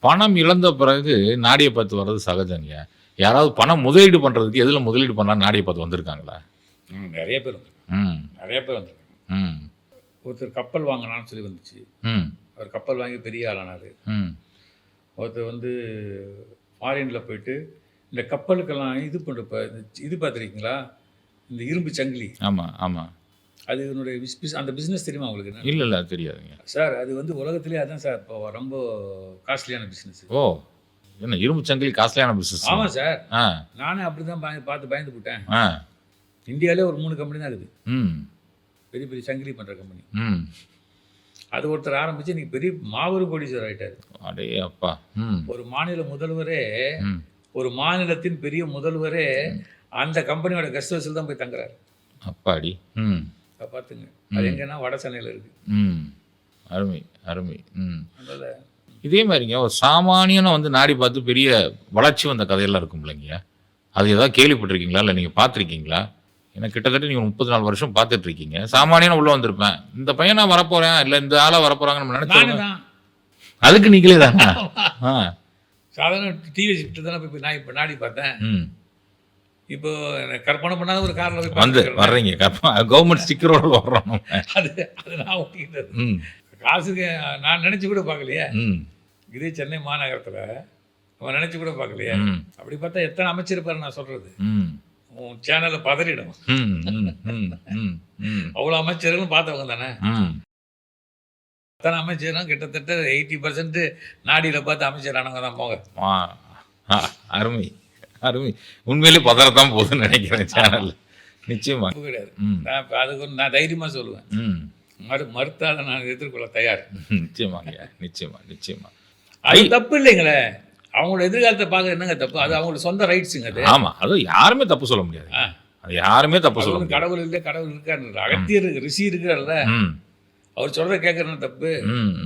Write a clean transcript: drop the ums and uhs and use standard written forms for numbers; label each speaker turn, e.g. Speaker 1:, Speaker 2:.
Speaker 1: பணம் இழந்த பிறகு நாடியை பார்த்து வர்றது சகஜங்க. யாராவது பணம் முதலீடு பண்ணுறதுக்கு எதில் முதலீடு பண்ணால் நாடியை பார்த்து வந்திருக்காங்களா?
Speaker 2: நிறைய பேர் நிறைய பேர் வந்துருக்காங்க. ஒருத்தர் கப்பல் வாங்கினான்னு சொல்லி வந்துச்சு. அவர் கப்பல் வாங்கி பெரிய ஆளானார். ஒருத்தர் வந்து ஃபாரினில் போயிட்டு இந்த கப்பலுக்கெல்லாம் இது பண்ணுறப்ப இது பார்த்துருக்கீங்களா, இந்த இரும்பு சங்கிலி?
Speaker 1: ஆமாம் ஆமாம்.
Speaker 2: அது என்னுடைய அந்த பிஸ்னஸ் தெரியுமா உங்களுக்கு?
Speaker 1: இல்லை தெரியாதுங்க
Speaker 2: சார். அது வந்து உலகத்திலே அதுதான் சார் இப்போ ரொம்ப காஸ்ட்லியான பிஸ்னஸ்.
Speaker 1: ஓ, என்ன இரும்பு சங்கிலி காஸ்ட்லியான பிஸ்னஸ்?
Speaker 2: ஆமாம் சார். நானே அப்படி தான் பார்த்து பயந்து போட்டேன். இந்தியாவிலே ஒரு 3 கம்பெனி தான் இருக்குது, பெரிய பெரிய சங்கிலி பண்ணுற கம்பெனி. அது ஒருத்தர் ஆரம்பித்து இன்றைக்கி பெரிய மாபெரும் கோடீஸ்வரர் ஆகிட்டார்.
Speaker 1: அடே அப்பா.
Speaker 2: ஒரு மாநில முதல்வரே, ஒரு மாநிலத்தின் பெரிய முதல்வரே அந்த கம்பெனியோட கெஸ்ட் ஹவுஸில் தான் போய் தங்குறாரு.
Speaker 1: அப்பாடி.
Speaker 2: பார்த்துங்க, அது எங்கன்னா வட சென்னையில் இருக்குது.
Speaker 1: அருமை அருமை. அதனால் இதே மாதிரிங்க ஒரு சாமானியனை வந்து நாடி பார்த்து பெரிய வளர்ச்சி வந்த கதையெல்லாம் இருக்கும் இல்லைங்க, அது ஏதாவது கேள்விப்பட்டிருக்கீங்களா? இல்லை நீங்கள் பார்த்துருக்கீங்களா? ஏன்னா கிட்டத்தட்ட நீங்கள் 34 வருஷம் பார்த்துட்ருக்கீங்க. சாமானியனை உள்ளே வந்திருப்பேன், இந்த பையனை வரப்போகிறேன் இல்லை இந்த ஆளாக வரப்போகிறாங்கன்னு நம்ம நினச்சோம்.
Speaker 2: அதுக்கு
Speaker 1: நீங்களே தானே
Speaker 2: சாதாரண டிவி ஷிஃப்ட்டு தானே போய் நான் இப்போ நாடி பார்த்தேன். இப்போ கற்பனை பண்ணாத ஒரு காரில் போய்
Speaker 1: வந்து வர்றீங்க, கவர்மெண்ட் ஸ்டிக்கரோட வர்றோம்.
Speaker 2: அது நான் ஓட்டிக்கிட்டது காசுக்கு நான் நினச்சி கூட பார்க்கலையே. இதே சென்னை மாநகரத்தில் அவன் நினச்சி கூட பார்க்கலையே. அப்படி பார்த்தா எத்தனை அமைச்சர் பாரு நான் சொல்கிறது, உன் சேனலில் பதறிடும். அவ்வளோ அமைச்சர்களும் பார்த்தவங்க தானே. அத்தனை அமைச்சரும் கிட்டத்தட்ட 80% நாடியில் பார்த்து அமைச்சரானவங்க தான் போங்க.
Speaker 1: அருமை அருமை. உண்மையிலே பதறத்தான் போகுதுன்னு நினைக்கிறேன் சேனலில். நிச்சயமா
Speaker 2: கிடையாது. அதுக்கு நான் தைரியமாக சொல்லுவேன், மறுத்தாத நான் எதிர்கொள்ள தயார்.
Speaker 1: நிச்சயமாங்க, நிச்சயமா நிச்சயமா.
Speaker 2: அது தப்பு இல்லைங்களே, அவங்களோட எதிர்காலத்தை பார்க்க என்னங்க தப்பு? அது அவங்களோட சொந்த ரைட்ஸுங்க அது.
Speaker 1: ஆமாம், அது யாருமே தப்பு சொல்ல முடியாது. அது யாருமே தப்பு சொல்ல முடியாது.
Speaker 2: கடவுள் இல்லை, கடவுள் இருக்காரு, அகத்தியர் ரிஷி இருக்கார்ல, அவர் சொல்கிறத கேட்குறேன்னு தப்பு.